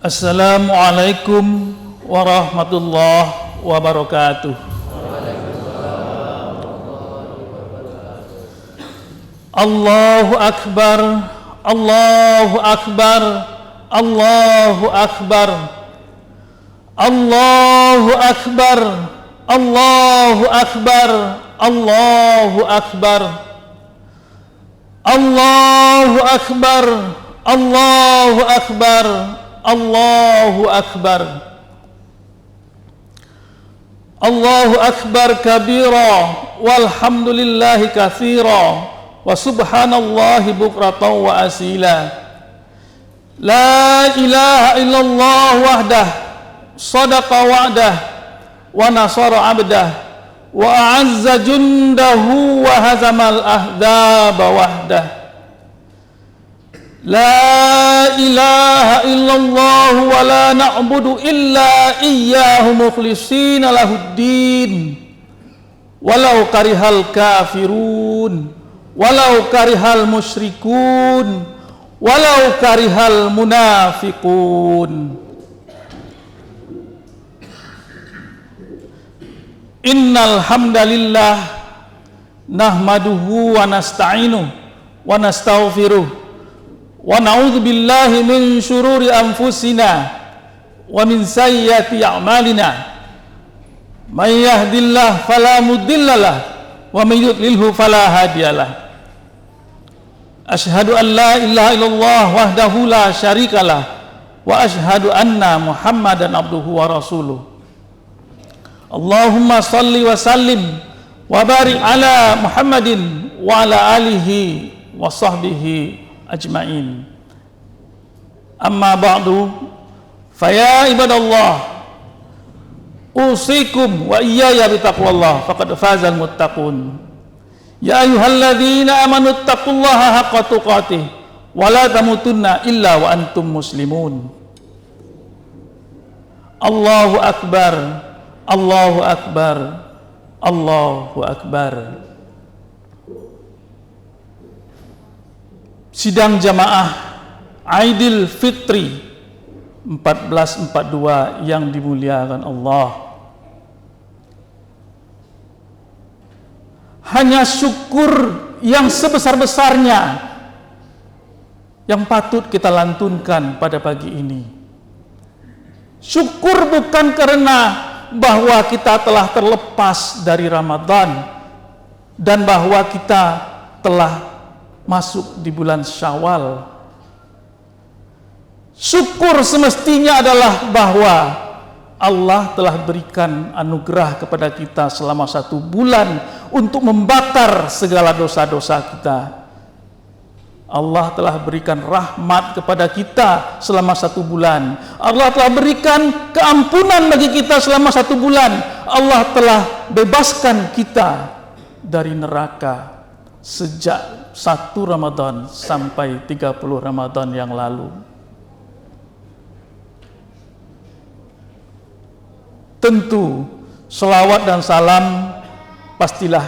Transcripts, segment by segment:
Assalamualaikum warahmatullahi wabarakatuh. Allahu Akbar, Allahu Akbar, Allahu Akbar, Allahu Akbar, Allahu Akbar, Allahu Akbar, Allahu Akbar, Allahu Akbar, Allahu Akbar, Allahu Akbar kabira, walhamdulillahi katsira, wa subhanallahi bukratan wa asila. La ilaha illallah wahdah, sadaqa wa'dah, wa nasara abdah, wa a'azza jundahu, wa hazamal ahzaba wahdah. La ilaha illallah wa la na'budu illa iyyahu mukhlishina lahuddin, walau karihal kafirun, walau karihal musyrikun, walau karihal munafiqun. Innal hamdalillah nahmaduhu wa nasta'inuhu wa nastaghfiruh wa na'udzu billahi min syururi anfusina wa min sayyiati a'malina. May yahdihillahu fala mudhillalah wa may yudlilhu fala hadiyalah. Asyhadu an la ilaha illallah wahdahu la syarikalah wa asyhadu anna Muhammadan abduhu wa rasuluh. Allahumma salli wa sallim wa barik ala Muhammadin wa ala alihi wa sahbihi ajma'in. Amma ba'du, faya ibadallah, usikum wa iyaya bitaqwallah, faqad fazal muttaqun. Ya ayyuhalladzina amanu taqullaha haqqa tuqatih wa la tamutunna illa wa antum muslimun. Allahu akbar, Allahu akbar, Allahu akbar. Sidang jamaah Aidil Fitri 1442 yang dimuliakan Allah. Hanya syukur yang sebesar-besarnya yang patut kita lantunkan pada pagi ini. Syukur bukan karena bahwa kita telah terlepas dari Ramadan dan bahwa kita telah masuk di bulan Syawal. Syukur semestinya adalah bahwa Allah telah berikan anugerah kepada kita selama 1 bulan untuk membakar segala dosa-dosa kita. Allah telah berikan rahmat kepada kita selama 1 bulan. Allah telah berikan keampunan bagi kita selama 1 bulan. Allah telah bebaskan kita dari neraka sejak 1 Ramadan sampai 30 Ramadan yang lalu. Tentu selawat dan salam pastilah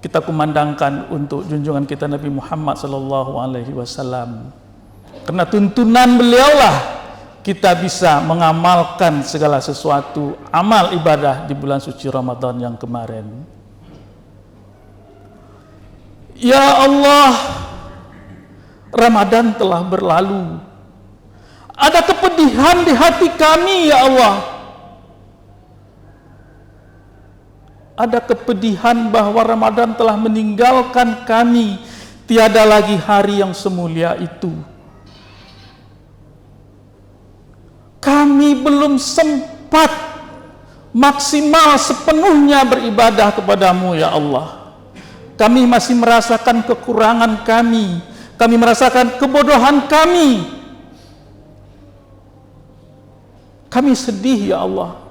kita kumandangkan untuk junjungan kita Nabi Muhammad sallallahu alaihi wasallam. Karena tuntunan beliaulah kita bisa mengamalkan segala sesuatu amal ibadah di bulan suci Ramadan yang kemarin. Ya Allah, Ramadan telah berlalu. Ada kepedihan di hati kami, ya Allah. Ada kepedihan bahwa Ramadan telah meninggalkan kami. Tiada lagi hari yang semulia itu. Kami belum sempat maksimal sepenuhnya beribadah kepadamu, ya Allah. Kami masih merasakan kekurangan kami. Kami merasakan kebodohan kami. Kami sedih, ya Allah.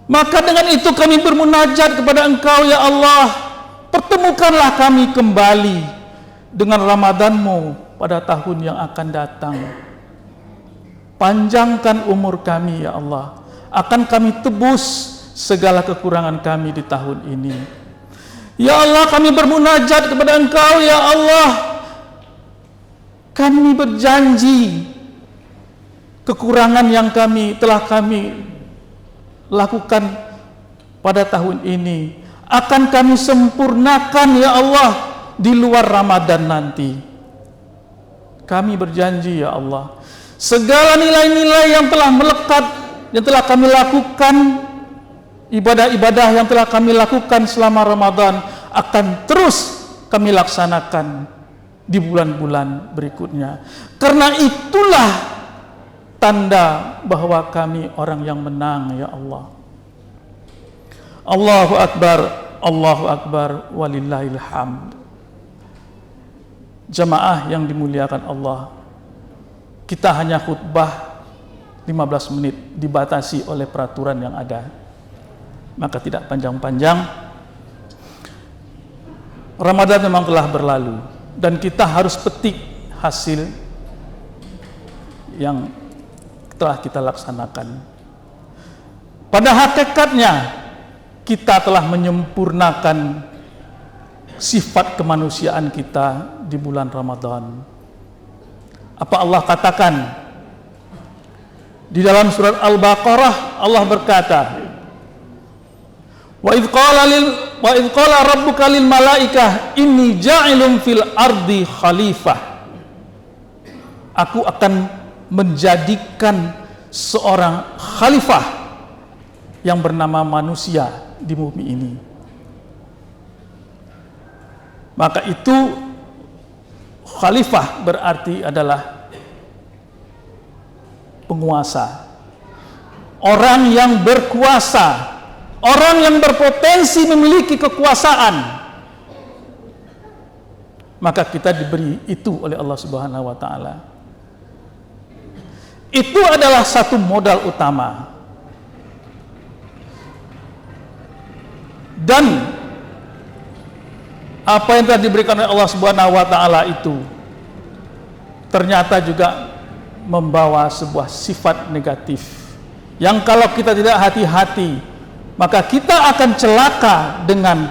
Maka dengan itu kami bermunajat kepada Engkau, ya Allah. Pertemukanlah kami kembali dengan Ramadan-Mu pada tahun yang akan datang. Panjangkan umur kami, ya Allah. Akan kami tebus segala kekurangan kami di tahun ini. Ya Allah, kami bermunajat kepada Engkau, ya Allah. kami berjanji kekurangan yang telah kami lakukan pada tahun ini akan kami sempurnakan ya Allah di luar Ramadan nanti. Kami berjanji ya Allah, segala nilai-nilai yang telah melekat, yang telah kami lakukan, ibadah-ibadah yang telah kami lakukan selama Ramadan akan terus kami laksanakan di bulan-bulan berikutnya. Karena itulah tanda bahwa kami orang yang menang ya Allah. Allahu Akbar, walillahil hamd. Jamaah yang dimuliakan Allah, kita hanya khutbah 15 menit, dibatasi oleh peraturan yang ada, maka tidak panjang-panjang. Ramadan memang telah berlalu dan kita harus petik hasil yang telah kita laksanakan. Pada hakikatnya kita telah menyempurnakan sifat kemanusiaan kita di bulan Ramadan. Apa Allah katakan di dalam surat Al-Baqarah? Allah berkata, Wa idh qala rabbuka lil malaikah inni ja'ilun fil ardi khalifah. Aku akan menjadikan seorang khalifah yang bernama manusia di bumi ini. Maka itu khalifah berarti adalah penguasa, orang yang berkuasa, orang yang berpotensi memiliki kekuasaan. Maka kita diberi itu oleh Allah Subhanahu wa taala. Itu adalah satu modal utama. Dan apa yang telah diberikan oleh Allah Subhanahu wa taala itu ternyata juga membawa sebuah sifat negatif yang kalau kita tidak hati-hati maka kita akan celaka dengan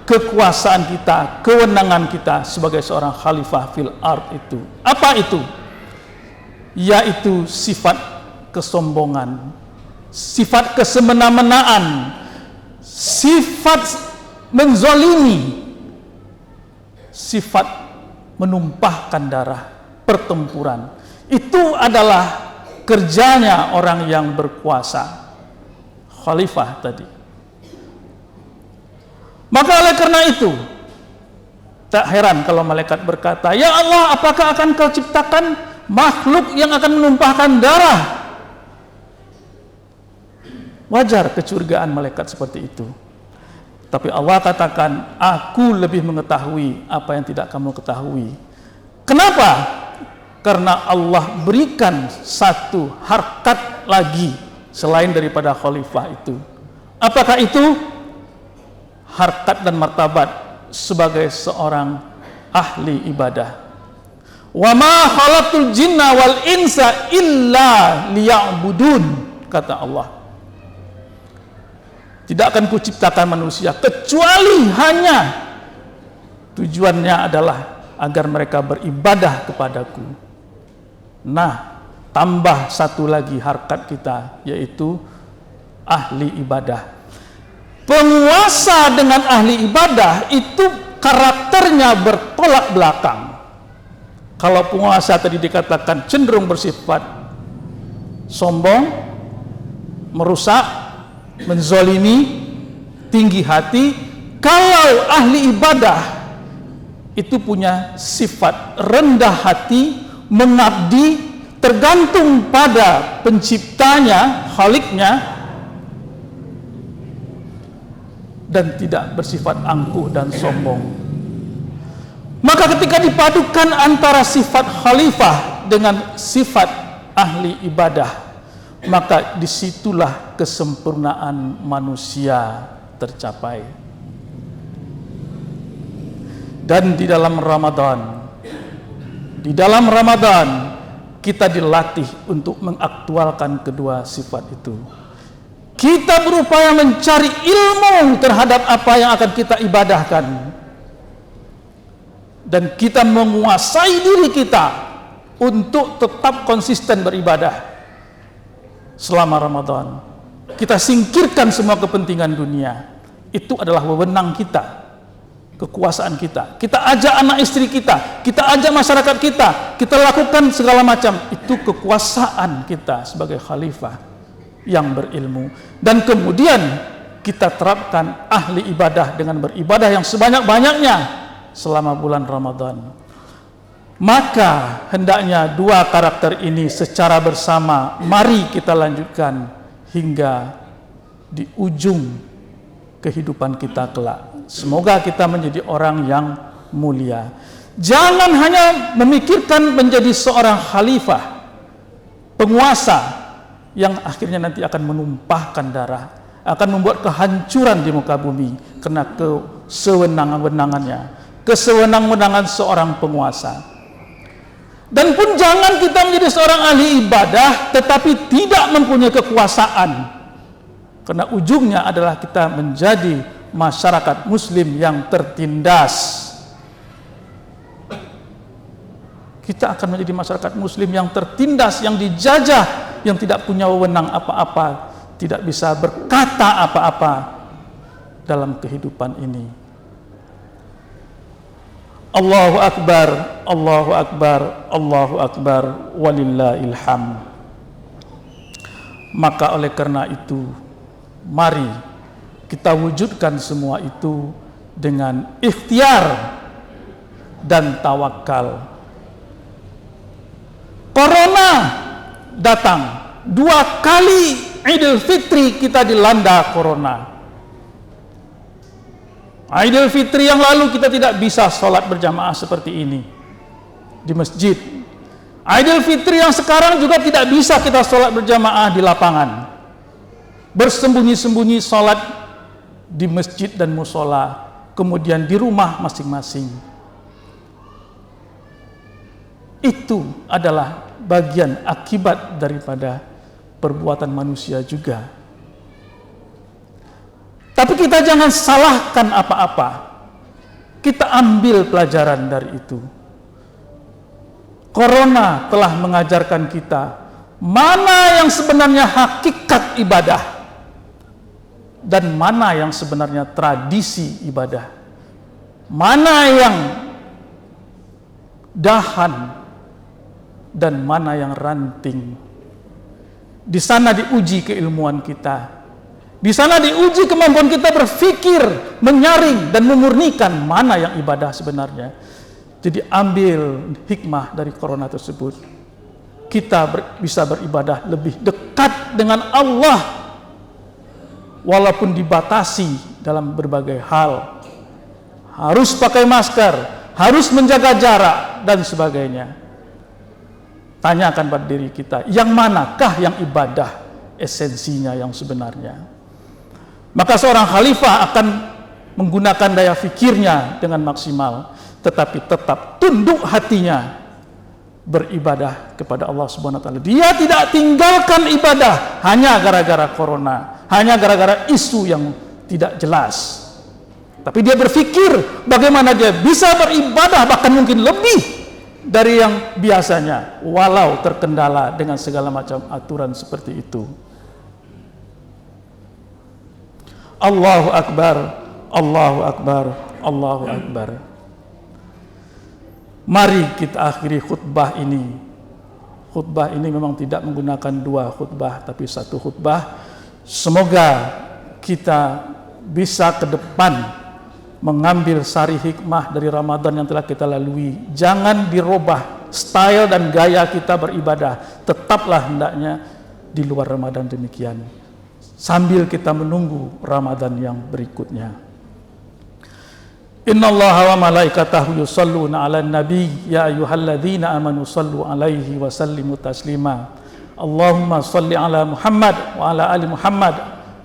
kekuasaan kita, kewenangan kita sebagai seorang khalifah fil ard itu. Apa itu? Yaitu sifat kesombongan, sifat kesemena-menaan, sifat menzalimi, sifat menumpahkan darah, pertempuran. Itu adalah kerjanya orang yang berkuasa, khalifah tadi. Maka oleh karena itu tak heran kalau malaikat berkata, ya Allah, apakah akan kau ciptakan makhluk yang akan menumpahkan darah? Wajar kecurigaan malaikat seperti itu. Tapi Allah katakan, aku lebih mengetahui apa yang tidak kamu ketahui. Kenapa? Karena Allah berikan satu harkat lagi selain daripada khalifah itu. Apakah itu? Harkat dan martabat sebagai seorang ahli ibadah. Wa ma khalaqtul jinna wal insa illa liya'budun, kata Allah. Tidak akan kuciptakan manusia kecuali hanya tujuannya adalah agar mereka beribadah kepadaku. Nah, tambah satu lagi harkat kita, yaitu ahli ibadah. Penguasa dengan ahli ibadah itu karakternya bertolak belakang. Kalau penguasa tadi dikatakan cenderung bersifat sombong, merusak, menzolimi, tinggi hati. Kalau ahli ibadah itu punya sifat rendah hati, mengabdi, tergantung pada penciptanya, khaliknya, dan tidak bersifat angkuh dan sombong. Maka ketika dipadukan antara sifat khalifah dengan sifat ahli ibadah, maka disitulah kesempurnaan manusia tercapai. Dan di dalam Ramadan kita dilatih untuk mengaktualkan kedua sifat itu. Kita berupaya mencari ilmu terhadap apa yang akan kita ibadahkan, dan kita menguasai diri kita untuk tetap konsisten beribadah selama Ramadan. Kita singkirkan semua kepentingan dunia. Itu adalah wewenang kita, kekuasaan kita. Kita ajak anak istri kita ajak masyarakat kita lakukan segala macam. Itu kekuasaan kita sebagai khalifah yang berilmu. Dan kemudian kita terapkan ahli ibadah dengan beribadah yang sebanyak-banyaknya selama bulan Ramadan. Maka hendaknya dua karakter ini secara bersama mari kita lanjutkan hingga di ujung kehidupan kita kelak. Semoga kita menjadi orang yang mulia. Jangan hanya memikirkan menjadi seorang khalifah, penguasa yang akhirnya nanti akan menumpahkan darah, akan membuat kehancuran di muka bumi karena kesewenang-wenangannya, kesewenang-wenangan seorang penguasa. Dan pun jangan kita menjadi seorang ahli ibadah tetapi tidak mempunyai kekuasaan, karena ujungnya adalah kita menjadi masyarakat muslim yang tertindas. Kita akan menjadi masyarakat muslim yang tertindas, yang dijajah, yang tidak punya wewenang apa-apa, tidak bisa berkata apa-apa dalam kehidupan ini. Allahu Akbar, Allahu Akbar, Allahu Akbar, walillahil hamd. Maka oleh karena itu, mari kita wujudkan semua itu dengan ikhtiar dan tawakal. Corona datang, 2 kali Idul Fitri kita dilanda corona. Idul Fitri yang lalu kita tidak bisa sholat berjamaah seperti ini di masjid. Idul Fitri yang sekarang juga tidak bisa kita sholat berjamaah di lapangan. Bersembunyi-sembunyi sholat di masjid dan musola, kemudian di rumah masing-masing. Itu adalah bagian akibat daripada perbuatan manusia juga. Tapi kita jangan salahkan apa-apa. Kita ambil pelajaran dari itu. Corona telah mengajarkan kita mana yang sebenarnya hakikat ibadah dan mana yang sebenarnya tradisi ibadah. Mana yang dahan dan mana yang ranting. Di sana diuji keilmuan kita. Di sana diuji kemampuan kita berpikir, menyaring dan memurnikan mana yang ibadah sebenarnya. Jadi ambil hikmah dari corona tersebut. Kita bisa beribadah lebih dekat dengan Allah walaupun dibatasi dalam berbagai hal. Harus pakai masker, harus menjaga jarak dan sebagainya. Tanyakan pada diri kita, yang manakah yang ibadah esensinya yang sebenarnya? Maka seorang khalifah akan menggunakan daya fikirnya dengan maksimal, tetapi tetap tunduk hatinya beribadah kepada Allah Subhanahu wa taala. Dia tidak tinggalkan ibadah hanya gara-gara corona, hanya gara-gara isu yang tidak jelas. Tapi dia berpikir bagaimana dia bisa beribadah bahkan mungkin lebih dari yang biasanya, walau terkendala dengan segala macam aturan seperti itu. Allahu Akbar, Allahu Akbar, Allahu Akbar. Mari kita akhiri khutbah ini. Khutbah ini memang tidak menggunakan 2 khutbah, tapi 1 khutbah. Semoga kita bisa ke depan mengambil sari hikmah dari Ramadan yang telah kita lalui. Jangan dirubah style dan gaya kita beribadah. Tetaplah hendaknya di luar Ramadan demikian. Sambil kita menunggu Ramadan yang berikutnya. Innallaha wa malaikatahu yusalluna 'alan nabi ya ayyuhalladzina amanu sallu 'alaihi wa sallimu taslima. Allahumma shalli 'ala Muhammad wa 'ala ali Muhammad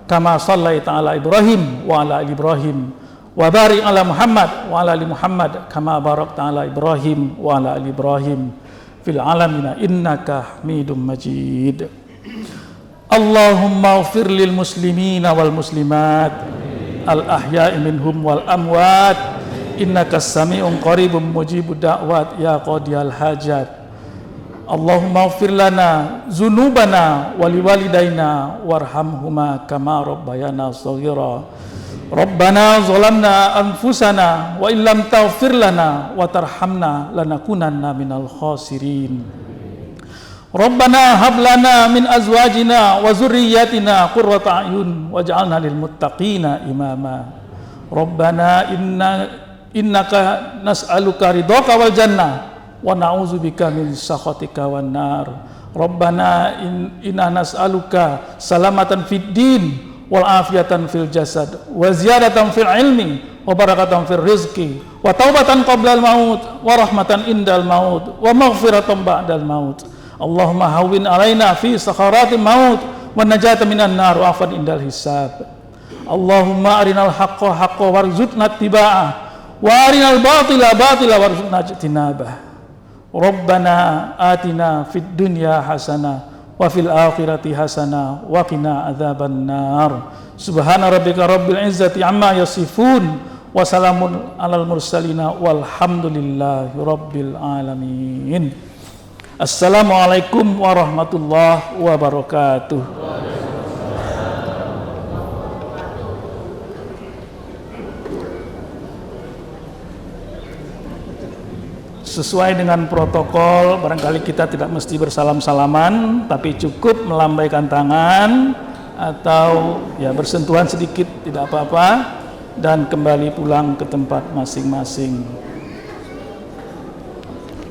kama shallaita 'ala Ibrahim wa 'ala ali Ibrahim wa barik 'ala Muhammad wa 'ala ali Muhammad kama barakta 'ala Ibrahim wa 'ala ali Ibrahim fil 'alamin innaka Hamidum Majid. Allahumma ighfir lil muslimina wal muslimat al ahya'i minhum wal amwat innaka sami'un qaribun mujibud da'wat ya qadiyal hajat. Allahumma ighfir lana dzunubana wa liwalidayna warhamhuma kama rabbayana shaghira. Rabbana zalamna anfusana wa illam taghfir lana wa tarhamna lanakunanna minal khasirin. Rabbana hab lana min azwajina wa dzurriyyatina qurrata a'yun waj'alna lil muttaqina imama. Rabbana innaka nas'aluka ridhaka wal jannah wa na'udzubika min sakhatika wan nar. Rabbana inna nas'aluka salamatan fid din wal afiyatan fil jasad wa ziyadatan fil ilmi wa barakatan fil rizqi wa taubatan qabla al maut wa rahmatan indal maut wa maghfiratan ba'dal maut. Allahumma hawwin alaina fi sakharatil maut wa najatan minan nar wa afan indal hisab. Allahumma arinal haqqa haqqa warzuqna ittiba'ah wa arinal batila batila warzuqna ijtinabah. Rabbana atina fid dunya hasanah wa fil akhirati hasanah wa qina adzabannar. Subhana rabbika rabbil izzati amma yasifun wa salamun alal mursalin walhamdulillahi rabbil alamin. Assalamualaikum warahmatullahi wabarakatuh. Sesuai dengan protokol, barangkali kita tidak mesti bersalam-salaman, tapi cukup melambaikan tangan atau ya bersentuhan sedikit, tidak apa-apa, dan kembali pulang ke tempat masing-masing.